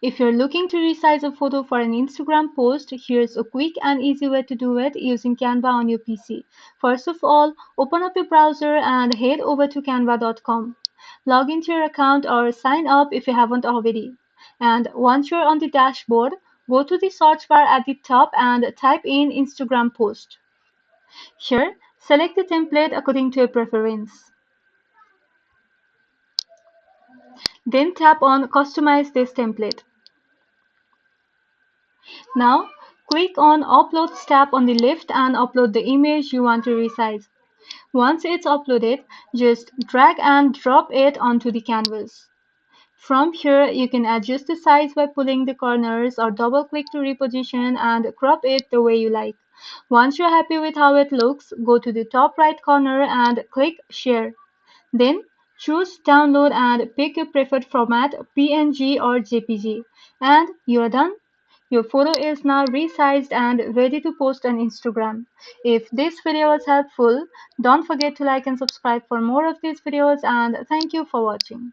If you're looking to resize a photo for an Instagram post, here's a quick and easy way to do it using Canva on your PC. First of all, open up your browser and head over to canva.com. Log into your account or sign up if you haven't already. And once you're on the dashboard, go to the search bar at the top and type in Instagram post. Here, select the template according to your preference. Then tap on Customize this template. Now, click on Upload tab on the left and upload the image you want to resize. Once it's uploaded, just drag and drop it onto the canvas. From here, you can adjust the size by pulling the corners or double-click to reposition and crop it the way you like. Once you're happy with how it looks, go to the top right corner and click Share. Then choose Download and pick your preferred format, PNG or JPG. And you're done. Your photo is now resized and ready to post on Instagram. If this video was helpful, don't forget to like and subscribe for more of these videos, and thank you for watching.